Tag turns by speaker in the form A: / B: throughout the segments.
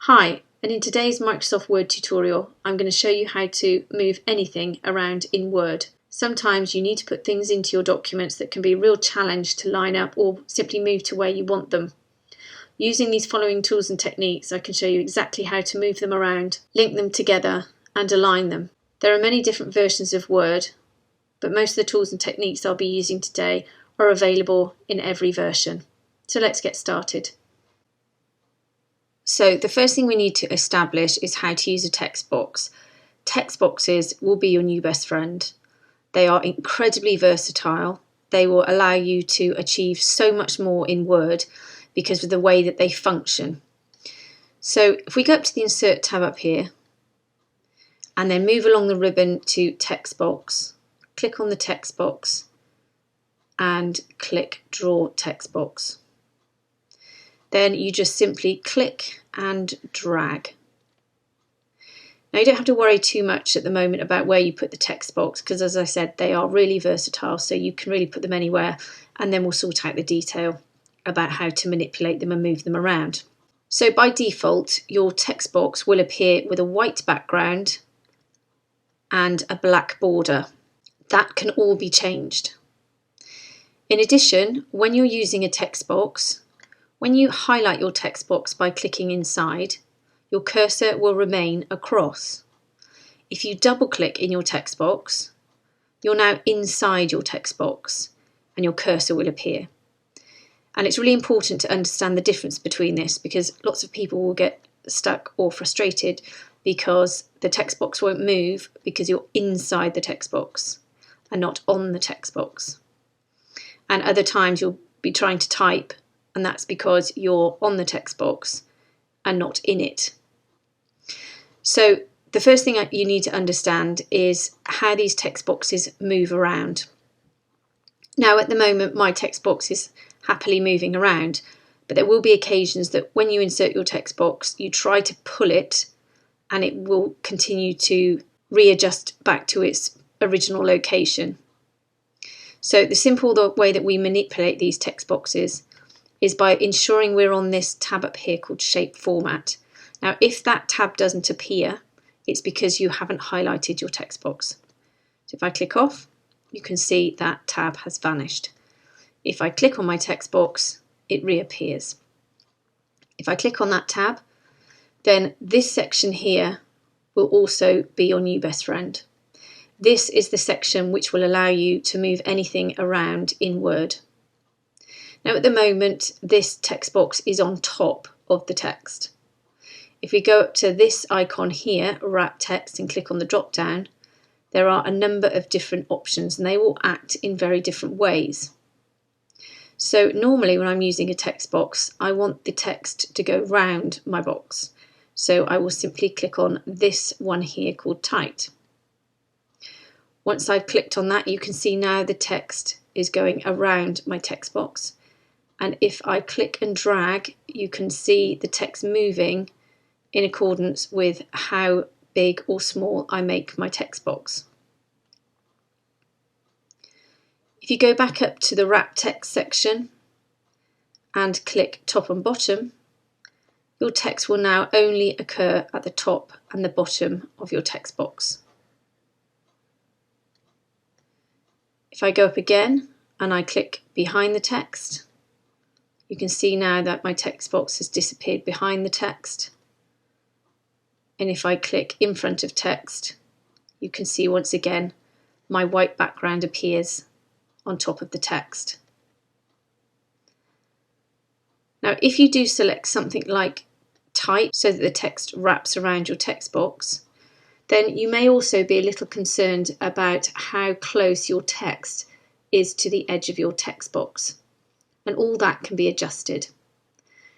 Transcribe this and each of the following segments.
A: Hi, and in today's Microsoft Word tutorial, I'm going to show you how to move anything around in Word. Sometimes you need to put things into your documents that can be a real challenge to line up or simply move to where you want them. Using these following tools and techniques, I can show you exactly how to move them around, link them together, and align them. There are many different versions of Word, but most of the tools and techniques I'll be using today are available in every version. So let's get started. So the first thing we need to establish is how to use a text box. Text boxes will be your new best friend. They are incredibly versatile. They will allow you to achieve so much more in Word because of the way that they function. So if we go up to the Insert tab up here and then move along the ribbon to Text Box, click on the text box and click Draw Text Box. Then you just simply click and drag. Now you don't have to worry too much at the moment about where you put the text box because, as I said, they are really versatile, so you can really put them anywhere, and then we'll sort out the detail about how to manipulate them and move them around. So by default, your text box will appear with a white background and a black border. That can all be changed. In addition, when you're using a text box, when you highlight your text box by clicking inside, your cursor will remain across. If you double click in your text box, you're now inside your text box and your cursor will appear. And it's really important to understand the difference between this because lots of people will get stuck or frustrated because the text box won't move because you're inside the text box and not on the text box. And other times you'll be trying to type, and that's because you're on the text box and not in it. So the first thing you need to understand is how these text boxes move around. Now at the moment my text box is happily moving around, but there will be occasions that when you insert your text box you try to pull it and it will continue to readjust back to its original location. So the simple way that we manipulate these text boxes is by ensuring we're on this tab up here called Shape Format. Now, if that tab doesn't appear, it's because you haven't highlighted your text box. So if I click off, you can see that tab has vanished. If I click on my text box, it reappears. If I click on that tab, then this section here will also be your new best friend. This is the section which will allow you to move anything around in Word. Now at the moment this text box is on top of the text. If we go up to this icon here, Wrap Text, and click on the drop down, there are a number of different options and they will act in very different ways. So normally when I'm using a text box, I want the text to go round my box. So I will simply click on this one here called Tight. Once I've clicked on that, you can see now the text is going around my text box. And if I click and drag, you can see the text moving in accordance with how big or small I make my text box. If you go back up to the Wrap Text section and click top and bottom, your text will now only occur at the top and the bottom of your text box. If I go up again and I click behind the text, you can see now that my text box has disappeared behind the text. And if I click in front of text, you can see once again my white background appears on top of the text. Now if you do select something like Tight so that the text wraps around your text box, then you may also be a little concerned about how close your text is to the edge of your text box. And all that can be adjusted.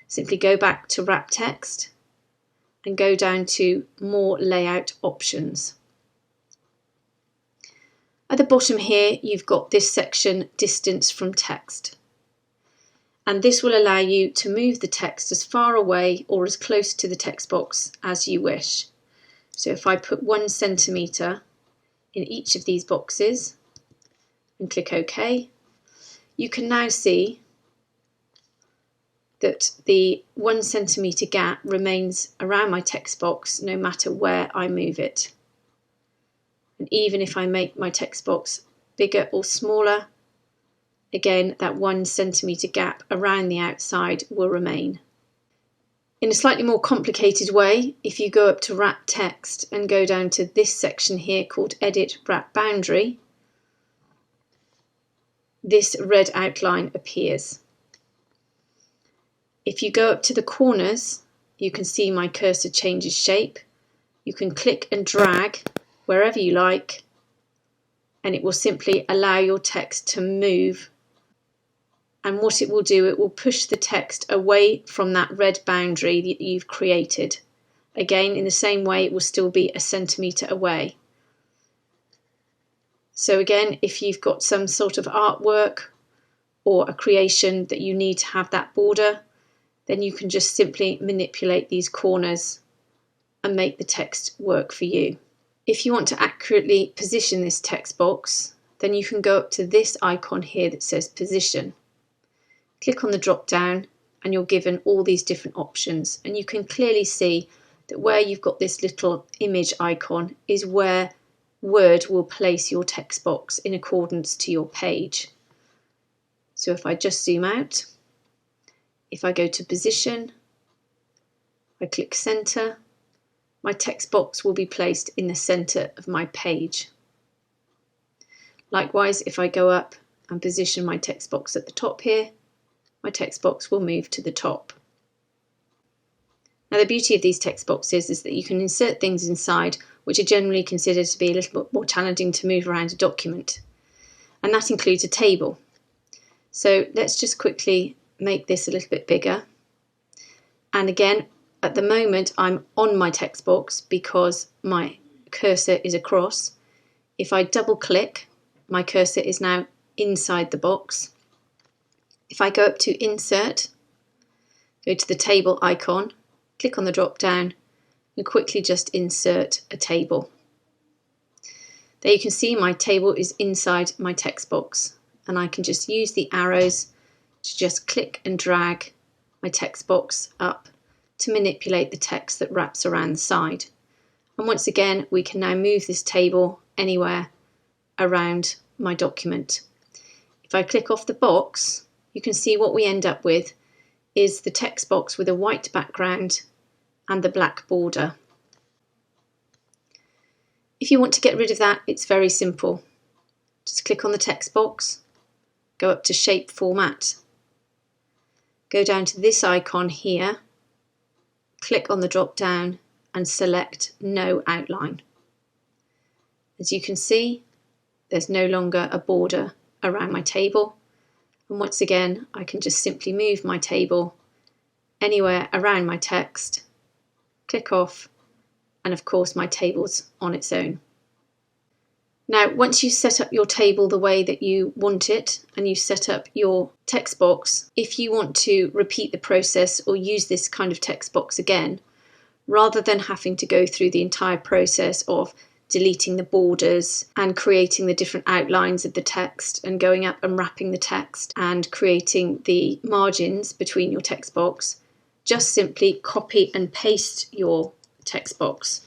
A: Simply go back to Wrap Text and go down to More Layout Options. At the bottom here, you've got this section, Distance from Text. And this will allow you to move the text as far away or as close to the text box as you wish. So if I put 1 centimetre in each of these boxes and click OK, you can now see that the 1 centimetre gap remains around my text box no matter where I move it. And even if I make my text box bigger or smaller, again, that 1 centimetre gap around the outside will remain. In a slightly more complicated way, if you go up to wrap text and go down to this section here called Edit Wrap Boundary, this red outline appears. If you go up to the corners, you can see my cursor changes shape. You can click and drag wherever you like, and it will simply allow your text to move. And what it will do, it will push the text away from that red boundary that you've created. Again, in the same way, it will still be 1 centimetre away. So again, if you've got some sort of artwork or a creation that you need to have that border, then you can just simply manipulate these corners and make the text work for you. If you want to accurately position this text box, then you can go up to this icon here that says Position. Click on the drop down and you're given all these different options, and you can clearly see that where you've got this little image icon is where Word will place your text box in accordance to your page. So if I just zoom out, if I go to Position, I click Center, my text box will be placed in the center of my page. Likewise, if I go up and position my text box at the top here, my text box will move to the top. Now, the beauty of these text boxes is that you can insert things inside which are generally considered to be a little bit more challenging to move around a document, and that includes a table. So let's just quickly make this a little bit bigger. And again, at the moment I'm on my text box because my cursor is across. If I double click, my cursor is now inside the box. If I go up to Insert, go to the table icon, click on the drop down and quickly just insert a table. There you can see my table is inside my text box, and I can just use the arrows to just click and drag my text box up to manipulate the text that wraps around the side. And once again, we can now move this table anywhere around my document. If I click off the box, you can see what we end up with is the text box with a white background and the black border. If you want to get rid of that, it's very simple. Just click on the text box, go up to Shape Format, go down to this icon here, click on the drop down and select No Outline. As you can see, there's no longer a border around my table, and once again I can just simply move my table anywhere around my text, click off, and of course my table's on its own. Now, once you set up your table the way that you want it and you set up your text box, if you want to repeat the process or use this kind of text box again, rather than having to go through the entire process of deleting the borders and creating the different outlines of the text and going up and wrapping the text and creating the margins between your text box, just simply copy and paste your text box.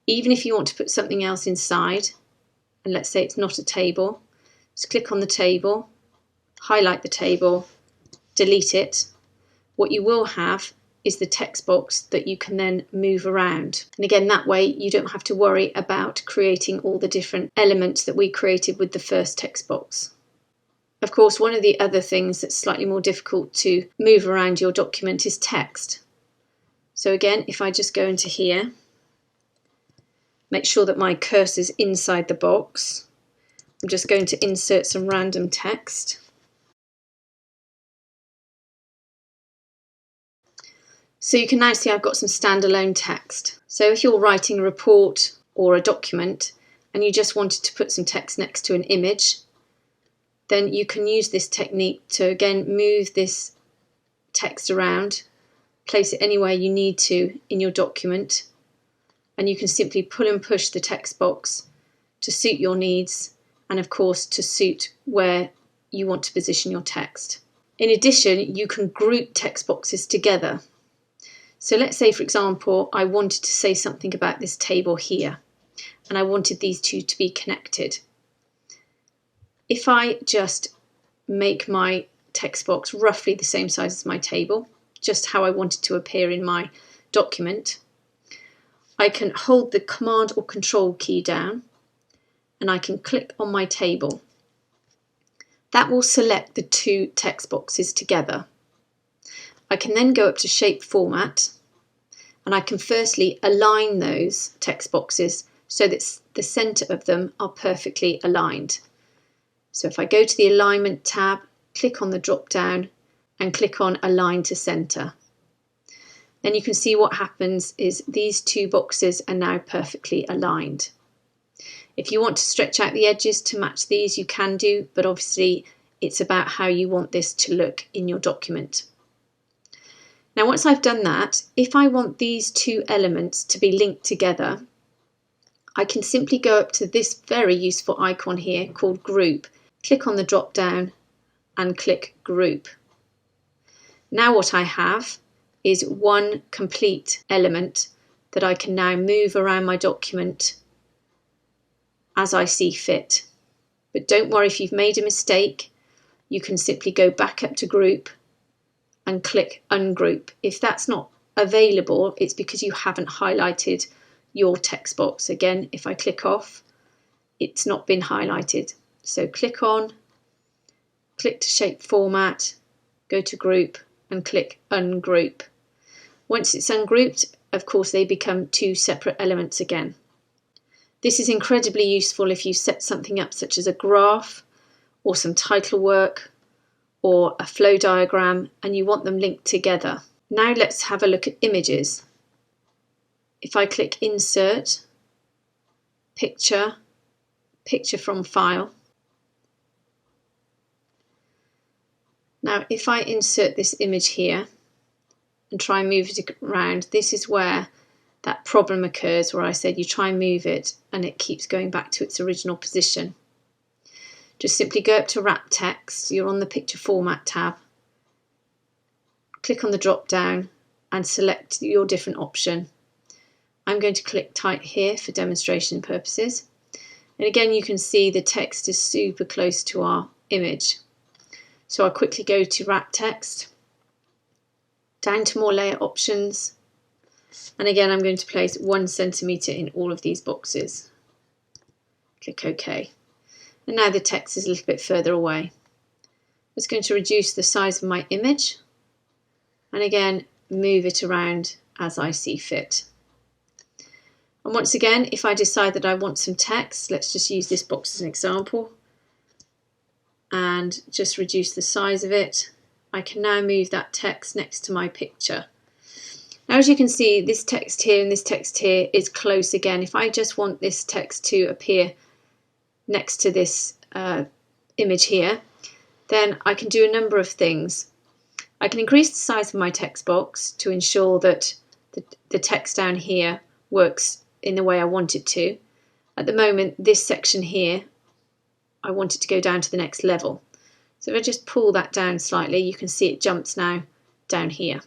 A: Even if you want to put something else inside, and let's say it's not a table, just click on the table, highlight the table, delete it. What you will have is the text box that you can then move around. And again, that way you don't have to worry about creating all the different elements that we created with the first text box. Of course, one of the other things that's slightly more difficult to move around your document is text. So again, if I just go into here, make sure that my cursor's inside the box, I'm just going to insert some random text. So you can now see I've got some standalone text. So if you're writing a report or a document and you just wanted to put some text next to an image, then you can use this technique to again move this text around, place it anywhere you need to in your document, and you can simply pull and push the text box to suit your needs and of course to suit where you want to position your text. In addition, you can group text boxes together. So let's say, for example, I wanted to say something about this table here, and I wanted these two to be connected. If I just make my text box roughly the same size as my table, just how I want it to appear in my document, I can hold the Command or Control key down and I can click on my table. That will select the two text boxes together. I can then go up to Shape Format and I can firstly align those text boxes so that the centre of them are perfectly aligned. So if I go to the Alignment tab, click on the drop down and click on Align to Centre. Then you can see what happens is these two boxes are now perfectly aligned. If you want to stretch out the edges to match these, you can do, but obviously it's about how you want this to look in your document. Now once I've done that, if I want these two elements to be linked together, I can simply go up to this very useful icon here called Group, click on the drop down and click Group. Now what I have is one complete element that I can now move around my document as I see fit. But don't worry if you've made a mistake, you can simply go back up to Group and click Ungroup. If that's not available, it's because you haven't highlighted your text box. Again, if I click off, it's not been highlighted. So click on, click to Shape Format, go to Group and click Ungroup. Once it's ungrouped, of course, they become two separate elements again. This is incredibly useful if you set something up such as a graph or some title work or a flow diagram and you want them linked together. Now let's have a look at images. If I click Insert, Picture, Picture from File. Now if I insert this image here and try and move it around, this is where that problem occurs where I said you try and move it and it keeps going back to its original position. Just simply go up to Wrap Text, you're on the Picture Format tab, click on the drop down and select your different option. I'm going to click Type here for demonstration purposes. And again you can see the text is super close to our image. So I'll quickly go to Wrap Text, down to more layer options, and again I'm going to place 1 centimetre in all of these boxes. Click OK. And now the text is a little bit further away. I'm just going to reduce the size of my image and again move it around as I see fit. And once again, if I decide that I want some text, let's just use this box as an example and just reduce the size of it. I can now move that text next to my picture. Now as you can see, this text here and this text here is close again. If I just want this text to appear next to this image here, then I can do a number of things. I can increase the size of my text box to ensure that the text down here works in the way I want it to. At the moment, this section here, I want it to go down to the next level. So if I just pull that down slightly, you can see it jumps now down here.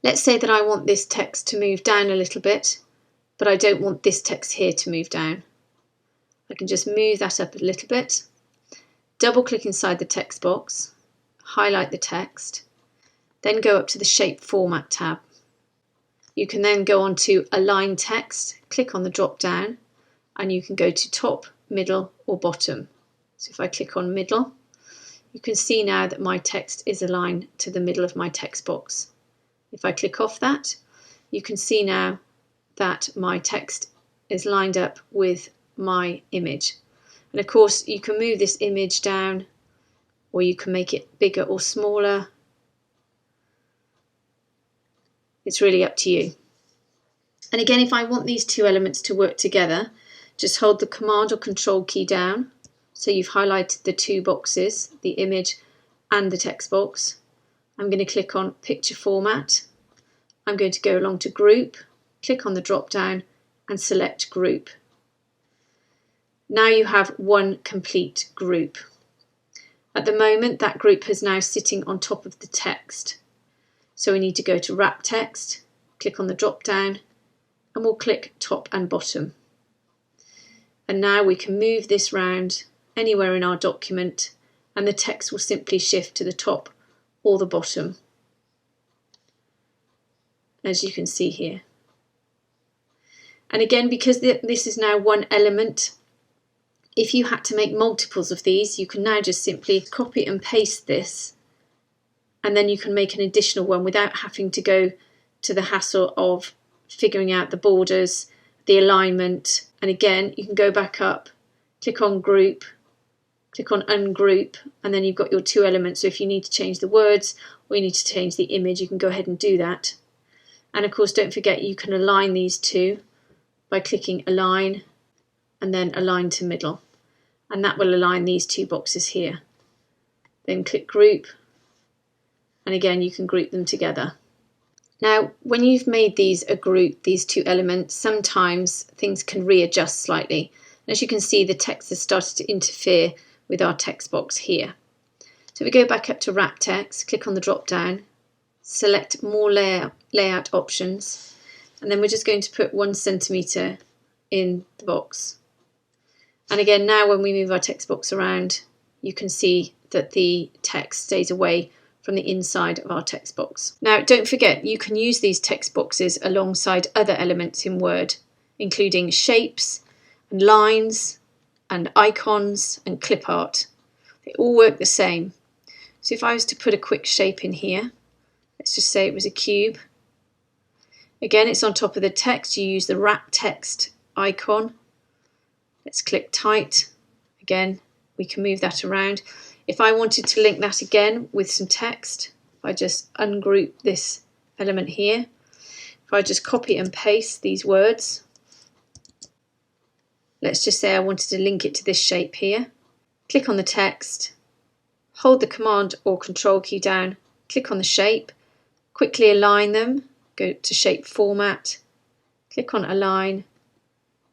A: Let's say that I want this text to move down a little bit, but I don't want this text here to move down. I can just move that up a little bit, double click inside the text box, highlight the text, then go up to the Shape Format tab. You can then go on to Align Text, click on the drop down, and you can go to Top, Middle or Bottom. So if I click on Middle, you can see now that my text is aligned to the middle of my text box. If I click off that, you can see now that my text is lined up with my image. And of course you can move this image down or you can make it bigger or smaller. It's really up to you. And again, if I want these two elements to work together, just hold the Command or Control key down. So you've highlighted the two boxes, the image and the text box. I'm going to click on Picture Format. I'm going to go along to Group, click on the drop down and select Group. Now you have one complete group. At the moment, that group is now sitting on top of the text. So we need to go to Wrap Text, click on the drop down, and we'll click Top and Bottom. And now we can move this round anywhere in our document, and the text will simply shift to the top or the bottom, as you can see here. And again, because this is now one element, if you had to make multiples of these, you can now just simply copy and paste this, and then you can make an additional one without having to go to the hassle of figuring out the borders, the alignment. And again, you can go back up, click on Group, click on Ungroup, and then you've got your two elements. So if you need to change the words or you need to change the image, you can go ahead and do that. And of course, don't forget you can align these two by clicking Align and then Align to Middle. And that will align these two boxes here. Then click Group, and again you can group them together. Now, when you've made these a group, these two elements, sometimes things can readjust slightly. As you can see, the text has started to interfere with our text box here. So if we go back up to Wrap Text, click on the drop down, select More layout options, and then we're just going to put 1 centimetre in the box. And again, now when we move our text box around, you can see that the text stays away from the inside of our text box. Now, don't forget, you can use these text boxes alongside other elements in Word, including shapes and lines and icons and clipart. They all work the same. So if I was to put a quick shape in here, let's just say it was a cube. Again, it's on top of the text. You use the Wrap Text icon. Let's click Tight. Again, we can move that around. If I wanted to link that again with some text, if I just ungroup this element here, if I just copy and paste these words, let's just say I wanted to link it to this shape here, click on the text, hold the Command or Control key down, click on the shape, quickly align them, go to Shape Format, click on Align,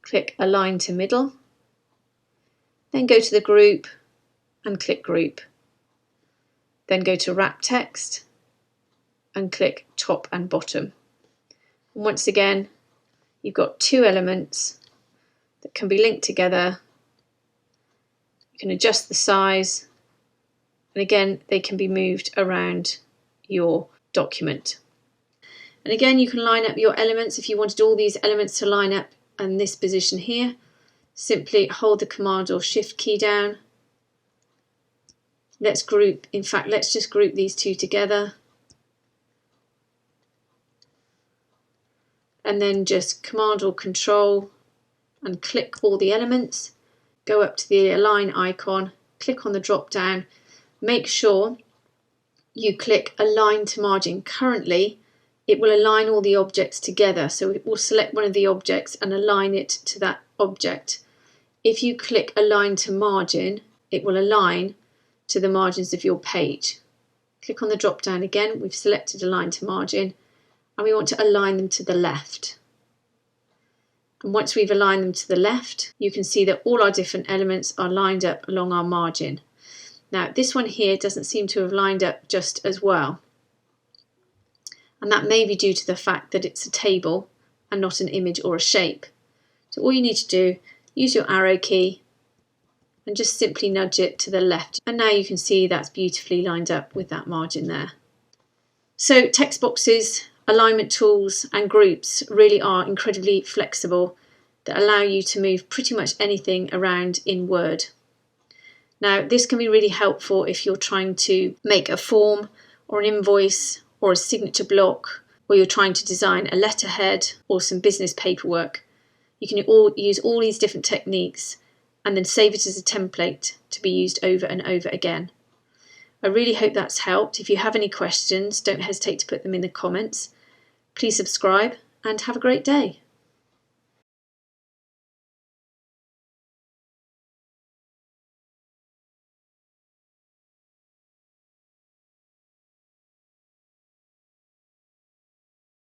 A: click Align to Middle, then go to the group and click Group. Then go to Wrap Text and click Top and Bottom. And once again, you've got two elements that can be linked together. You can adjust the size, and again, they can be moved around your document. And again, you can line up your elements. If you wanted all these elements to line up in this position here, simply hold the Command or Shift key down. Let's just group these two together. And then just Command or Control and click all the elements. Go up to the Align icon, click on the drop down. Make sure you click Align to Margin. Currently, it will align all the objects together. So it will select one of the objects and align it to that object. If you click Align to Margin, it will align to the margins of your page. Click on the drop down again. We've selected Align to Margin, and we want to align them to the left. And once we've aligned them to the left, you can see that all our different elements are lined up along our margin. Now, this one here doesn't seem to have lined up just as well. And that may be due to the fact that it's a table and not an image or a shape. So all you need to do, use your arrow key and just simply nudge it to the left. And now you can see that's beautifully lined up with that margin there. So text boxes, alignment tools and groups really are incredibly flexible that allow you to move pretty much anything around in Word. Now, this can be really helpful if you're trying to make a form or an invoice or a signature block, or you're trying to design a letterhead or some business paperwork. You can use all these different techniques and then save it as a template to be used over and over again. I really hope that's helped. If you have any questions, don't hesitate to put them in the comments. Please subscribe and have a great day.